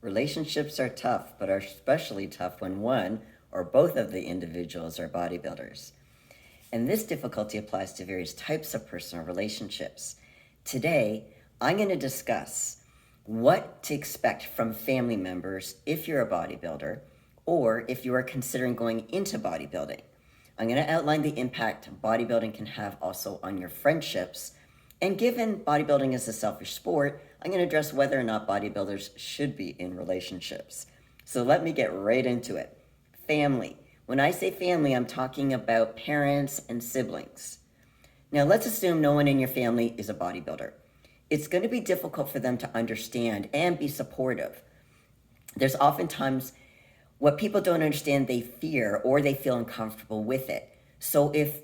Relationships are tough, but are especially tough when one or both of the individuals are bodybuilders. And this difficulty applies to various types of personal relationships. Today, I'm going to discuss what to expect from family members if you're a bodybuilder or if you are considering going into bodybuilding. I'm going to outline the impact bodybuilding can have also on your friendships. And given bodybuilding is a selfish sport, I'm going to address whether or not bodybuilders should be in relationships. So let me get right into it. Family. When I say family, I'm talking about parents and siblings. Now let's assume no one in your family is a bodybuilder. It's going to be difficult for them to understand and be supportive. There's oftentimes what people don't understand, they fear or they feel uncomfortable with it. So if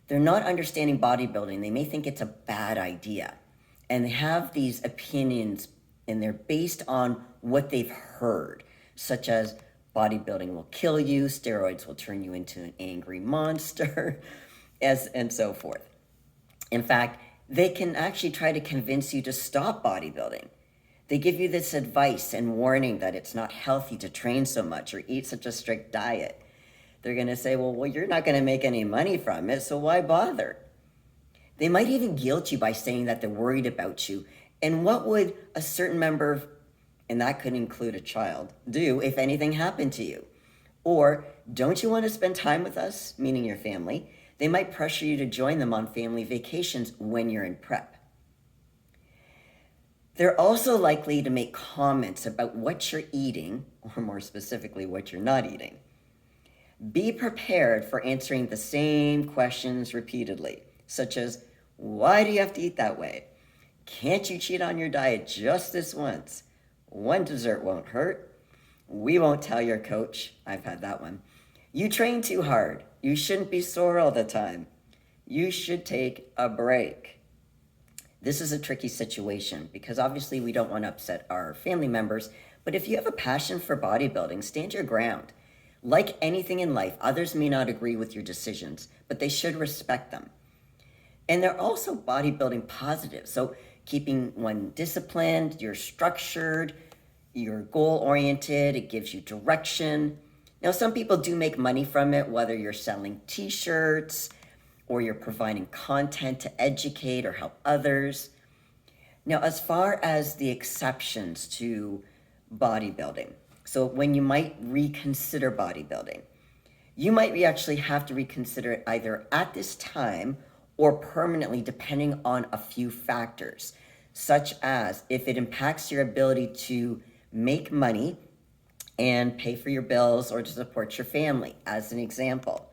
they're not understanding bodybuilding, they may think it's a bad idea. And they have these opinions and they're based on what they've heard, such as bodybuilding will kill you, steroids will turn you into an angry monster, and so forth. In fact, they can actually try to convince you to stop bodybuilding. They give you this advice and warning that it's not healthy to train so much or eat such a strict diet. They're going to say, well, you're not going to make any money from it, so why bother? They might even guilt you by saying that they're worried about you. And what would a certain member, and that could include a child, do if anything happened to you? Or, don't you want to spend time with us, meaning your family? They might pressure you to join them on family vacations when you're in prep. They're also likely to make comments about what you're eating, or more specifically, what you're not eating. Be prepared for answering the same questions repeatedly, such as, why do you have to eat that way? Can't you cheat on your diet just this once? One dessert won't hurt. We won't tell your coach. I've had that one. You train too hard. You shouldn't be sore all the time. You should take a break. This is a tricky situation because obviously we don't want to upset our family members, but if you have a passion for bodybuilding, stand your ground. Like anything in life, others may not agree with your decisions, but they should respect them. And they're also bodybuilding positive. So keeping one disciplined, you're structured, you're goal-oriented, it gives you direction. Now, some people do make money from it, whether you're selling t-shirts or you're providing content to educate or help others. Now, as far as the exceptions to bodybuilding, so when you might reconsider bodybuilding, you might actually have to reconsider it either at this time or permanently, depending on a few factors, such as if it impacts your ability to make money and pay for your bills or to support your family, as an example.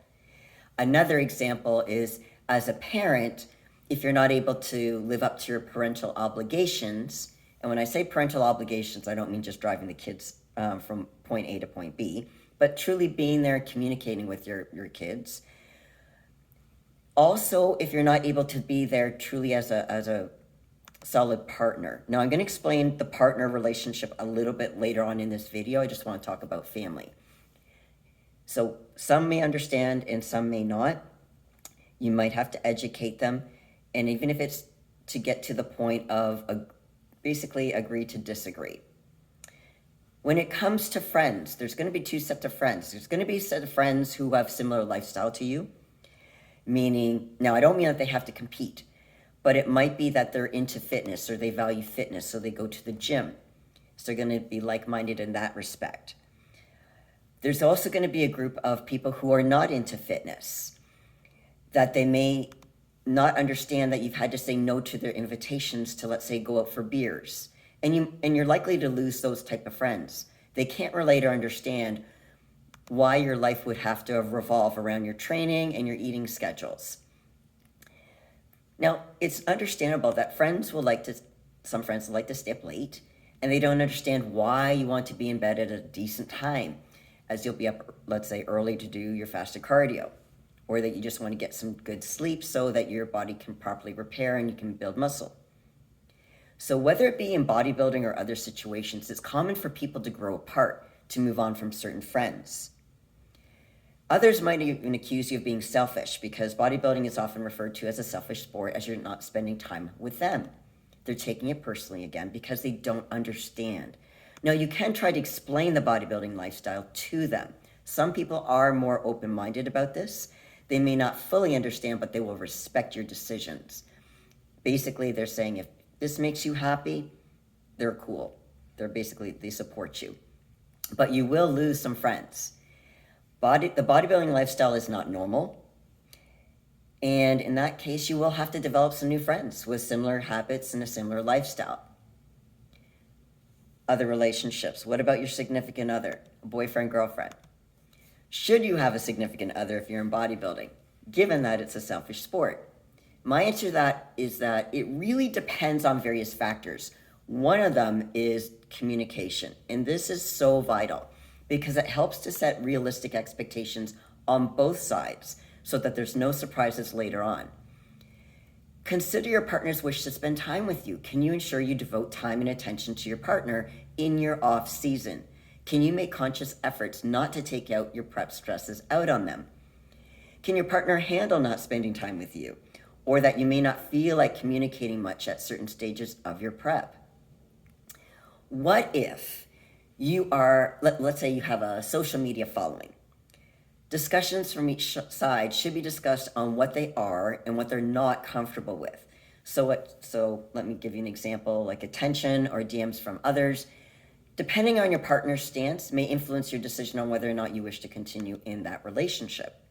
Another example is, as a parent, if you're not able to live up to your parental obligations, and when I say parental obligations, I don't mean just driving the kids from point A to point B, but truly being there, communicating with your kids. Also, if you're not able to be there truly as a solid partner. Now, I'm going to explain the partner relationship a little bit later on in this video. I just want to talk about family. So some may understand and some may not. You might have to educate them. And even if it's to get to the point of basically agree to disagree. When it comes to friends, there's going to be two sets of friends. There's going to be a set of friends who have similar lifestyle to you. Meaning, now I don't mean that they have to compete, but it might be that they're into fitness or they value fitness, so they go to the gym. So they're going to be like-minded in that respect. There's also going to be a group of people who are not into fitness, that they may not understand that you've had to say no to their invitations to, let's say, go out for beers. And you're likely to lose those type of friends. They can't relate or understand why your life would have to revolve around your training and your eating schedules. Now, it's understandable that some friends will like to stay up late, and they don't understand why you want to be in bed at a decent time, as you'll be up, let's say, early to do your fasted cardio, or that you just want to get some good sleep so that your body can properly repair and you can build muscle. So whether it be in bodybuilding or other situations, it's common for people to grow apart, to move on from certain friends. Others might even accuse you of being selfish because bodybuilding is often referred to as a selfish sport as you're not spending time with them. They're taking it personally again because they don't understand. Now, you can try to explain the bodybuilding lifestyle to them. Some people are more open-minded about this. They may not fully understand, but they will respect your decisions. Basically, they're saying if this makes you happy, they're cool. They support you. But you will lose some friends. The bodybuilding lifestyle is not normal. And in that case, you will have to develop some new friends with similar habits and a similar lifestyle. Other relationships. What about your significant other, a boyfriend, girlfriend? Should you have a significant other if you're in bodybuilding, given that it's a selfish sport? My answer to that is that it really depends on various factors. One of them is communication, and this is so vital because it helps to set realistic expectations on both sides so that there's no surprises later on. Consider your partner's wish to spend time with you. Can you ensure you devote time and attention to your partner in your off season? Can you make conscious efforts not to take out your prep stresses out on them? Can your partner handle not spending time with you, or that you may not feel like communicating much at certain stages of your prep? What if you are, let's say you have a social media following. Discussions from each side should be discussed on what they are and what they're not comfortable with. So let me give you an example, like attention or DMs from others. Depending on your partner's stance, may influence your decision on whether or not you wish to continue in that relationship.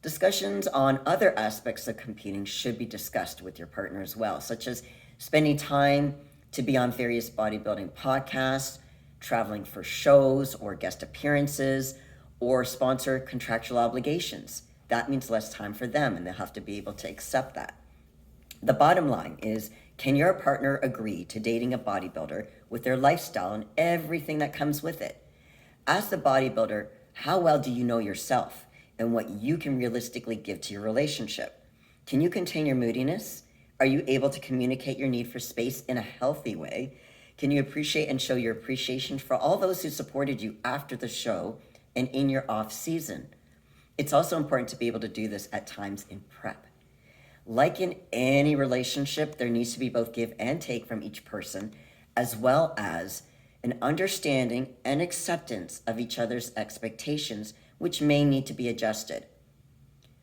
Discussions on other aspects of competing should be discussed with your partner as well, such as spending time to be on various bodybuilding podcasts, traveling for shows or guest appearances, or sponsor contractual obligations. That means less time for them, and they'll have to be able to accept that. The bottom line is, can your partner agree to dating a bodybuilder with their lifestyle and everything that comes with it? As the bodybuilder, how well do you know yourself and what you can realistically give to your relationship? Can you contain your moodiness? Are you able to communicate your need for space in a healthy way? Can you appreciate and show your appreciation for all those who supported you after the show and in your off season? It's also important to be able to do this at times in prep. Like in any relationship, there needs to be both give and take from each person, as well as an understanding and acceptance of each other's expectations, which may need to be adjusted.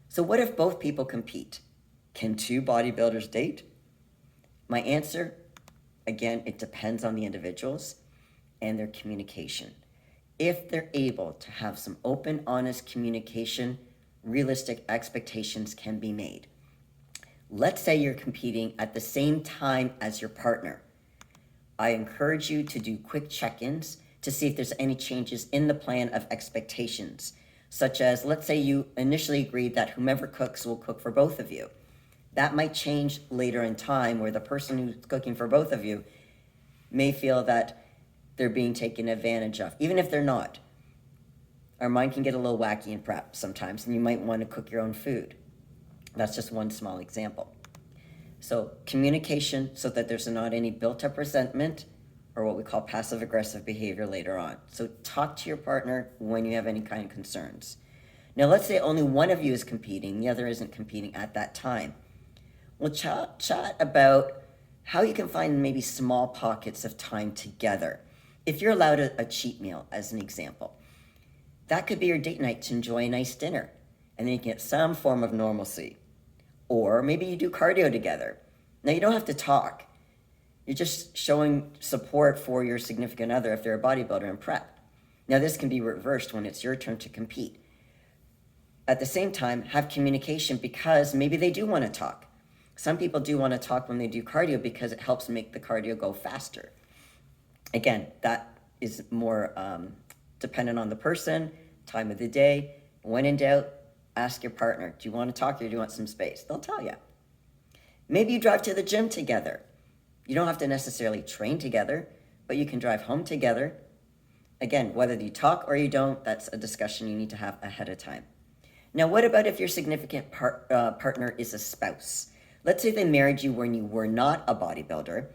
So what if both people compete? Can two bodybuilders date? My answer, again, it depends on the individuals and their communication. If they're able to have some open, honest communication, realistic expectations can be made. Let's say you're competing at the same time as your partner. I encourage you to do quick check-ins to see if there's any changes in the plan of expectations, such as, let's say you initially agreed that whomever cooks will cook for both of you. That might change later in time, where the person who's cooking for both of you may feel that they're being taken advantage of, even if they're not. Our mind can get a little wacky in prep sometimes, and you might want to cook your own food. That's just one small example. So communication, so that there's not any built-up resentment or what we call passive-aggressive behavior later on. So talk to your partner when you have any kind of concerns. Now, let's say only one of you is competing, the other isn't competing at that time. We'll chat about how you can find maybe small pockets of time together. If you're allowed a cheat meal, as an example, that could be your date night to enjoy a nice dinner, and then you can get some form of normalcy. Or maybe you do cardio together. Now, you don't have to talk. You're just showing support for your significant other if they're a bodybuilder in prep. Now, this can be reversed when it's your turn to compete. At the same time, have communication, because maybe they do want to talk. Some people do want to talk when they do cardio because it helps make the cardio go faster. Again, that is more dependent on the person, time of the day. When in doubt, ask your partner, do you want to talk or do you want some space? They'll tell you. Maybe you drive to the gym together. You don't have to necessarily train together, but you can drive home together. Again, whether you talk or you don't, that's a discussion you need to have ahead of time. Now, what about if your significant partner is a spouse? Let's say they married you when you were not a bodybuilder,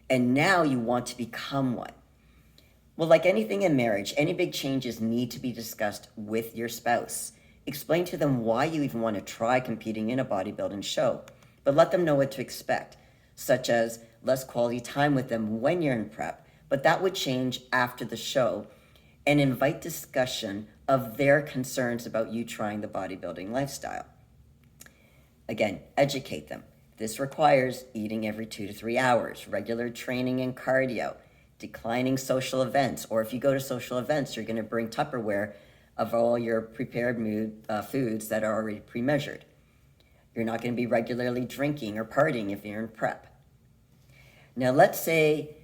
and now you want to become one. Well, like anything in marriage, any big changes need to be discussed with your spouse. Explain to them why you even want to try competing in a bodybuilding show, but let them know what to expect, such as less quality time with them when you're in prep, but that would change after the show and invite discussion of their concerns about you trying the bodybuilding lifestyle. Again, educate them. This requires eating every 2 to 3 hours, regular training and cardio, declining social events, or if you go to social events, you're going to bring Tupperware of all your prepared foods that are already pre-measured. You're not going to be regularly drinking or partying if you're in prep. Now, let's say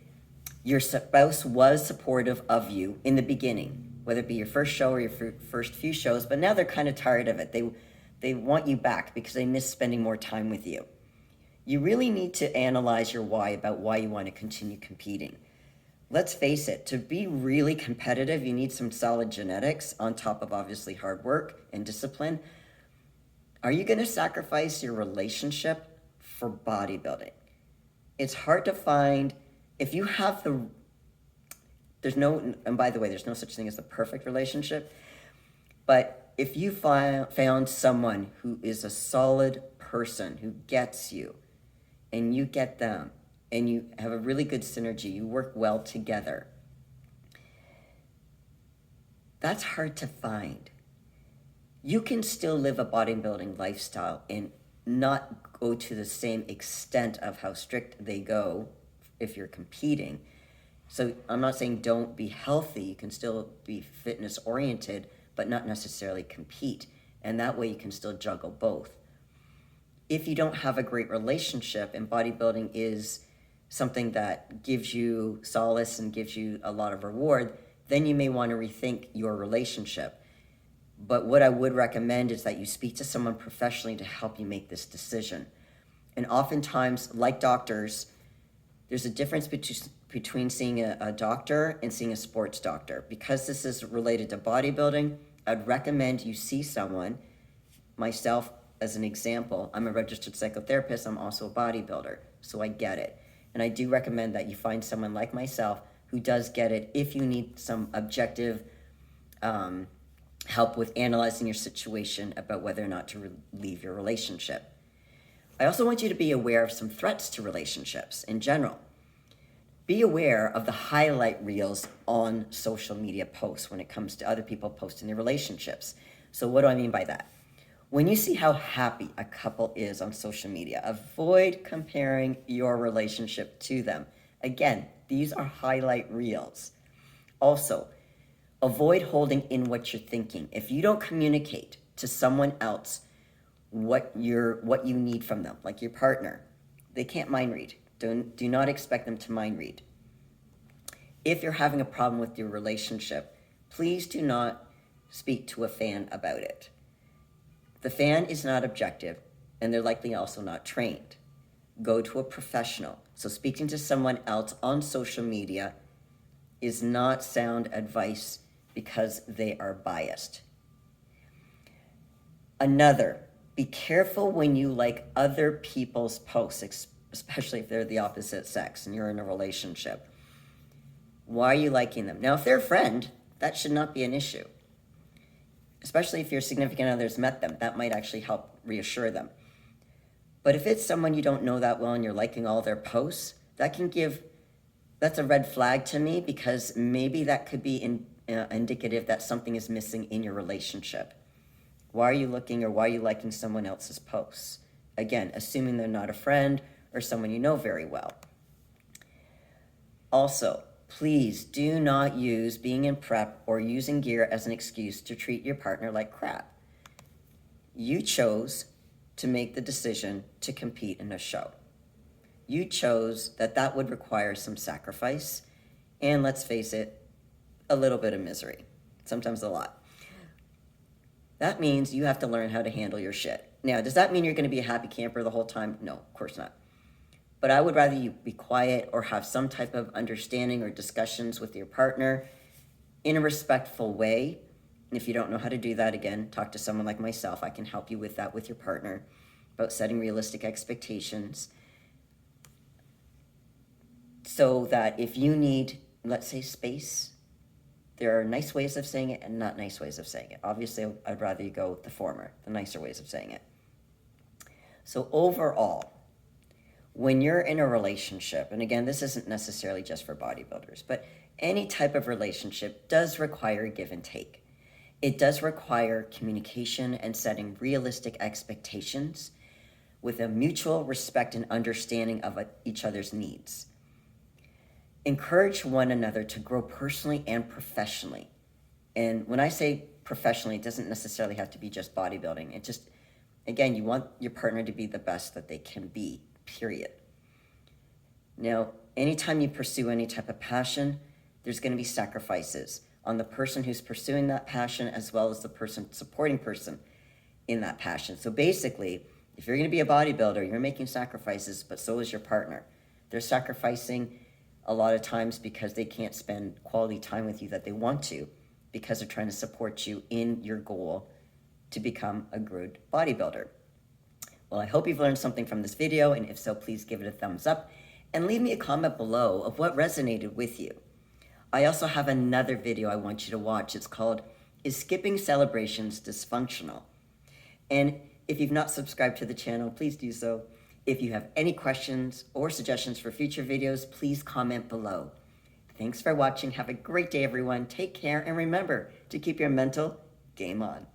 your spouse was supportive of you in the beginning, whether it be your first show or your first few shows, but now they're kind of tired of it. They want you back because they miss spending more time with you. You really need to analyze your why about why you want to continue competing. Let's face it, to be really competitive, you need some solid genetics on top of obviously hard work and discipline. Are you going to sacrifice your relationship for bodybuilding? It's hard to find, if you have and by the way, there's no such thing as the perfect relationship, but if you found someone who is a solid person, who gets you, and you get them, and you have a really good synergy, you work well together, that's hard to find. You can still live a bodybuilding lifestyle and not go to the same extent of how strict they go if you're competing. So I'm not saying don't be healthy. You can still be fitness oriented, but not necessarily compete. And that way you can still juggle both. If you don't have a great relationship and bodybuilding is something that gives you solace and gives you a lot of reward, then you may want to rethink your relationship. But what I would recommend is that you speak to someone professionally to help you make this decision. And oftentimes, like doctors, there's a difference between seeing a doctor and seeing a sports doctor. Because this is related to bodybuilding, I'd recommend you see someone. Myself, as an example, I'm a registered psychotherapist. I'm also a bodybuilder, so I get it. And I do recommend that you find someone like myself who does get it if you need some objective help with analyzing your situation about whether or not to leave your relationship. I also want you to be aware of some threats to relationships in general. Be aware of the highlight reels on social media posts when it comes to other people posting their relationships. So what do I mean by that? When you see how happy a couple is on social media, avoid comparing your relationship to them. Again, these are highlight reels. Also, avoid holding in what you're thinking. If you don't communicate to someone else what you need from them, like your partner, they can't mind read. Do not expect them to mind read. If you're having a problem with your relationship, please do not speak to a fan about it. The fan is not objective, and they're likely also not trained. Go to a professional. So speaking to someone else on social media is not sound advice because they are biased. Another, be careful when you like other people's posts, especially if they're the opposite sex and you're in a relationship. Why are you liking them? Now, if they're a friend, that should not be an issue. Especially if your significant other's met them, that might actually help reassure them. But if it's someone you don't know that well and you're liking all their posts, that's a red flag to me, because maybe that could be indicative that something is missing in your relationship. Why are you looking or why are you liking someone else's posts? Again, assuming they're not a friend or someone you know very well. Also, please do not use being in prep or using gear as an excuse to treat your partner like crap. You chose to make the decision to compete in a show. You chose that would require some sacrifice and, let's face it, a little bit of misery, sometimes a lot. That means you have to learn how to handle your shit. Now, does that mean you're going to be a happy camper the whole time? No, of course not. But I would rather you be quiet or have some type of understanding or discussions with your partner in a respectful way. And if you don't know how to do that, again, talk to someone like myself. I can help you with that with your partner, about setting realistic expectations. So that if you need, let's say, space, there are nice ways of saying it and not nice ways of saying it. Obviously, I'd rather you go with the former, the nicer ways of saying it. So overall, When you're in a relationship, and again, this isn't necessarily just for bodybuilders, but any type of relationship does require give and take. It does require communication and setting realistic expectations with a mutual respect and understanding of each other's needs. Encourage one another to grow personally and professionally. And when I say professionally, it doesn't necessarily have to be just bodybuilding. It just, again, you want your partner to be the best that they can be, period. Now, anytime you pursue any type of passion, there's going to be sacrifices on the person who's pursuing that passion as well as the person supporting person in that passion. So basically, if you're going to be a bodybuilder, you're making sacrifices, but so is your partner. They're sacrificing a lot of times because they can't spend quality time with you that they want to, because they're trying to support you in your goal to become a good bodybuilder. Well, I hope you've learned something from this video, and if so, please give it a thumbs up and leave me a comment below of what resonated with you. I also have another video I want you to watch. It's called, Is Skipping Celebrations Dysfunctional? And if you've not subscribed to the channel, please do so. If you have any questions or suggestions for future videos, please comment below. Thanks for watching. Have a great day, everyone. Take care, and remember to keep your mental game on.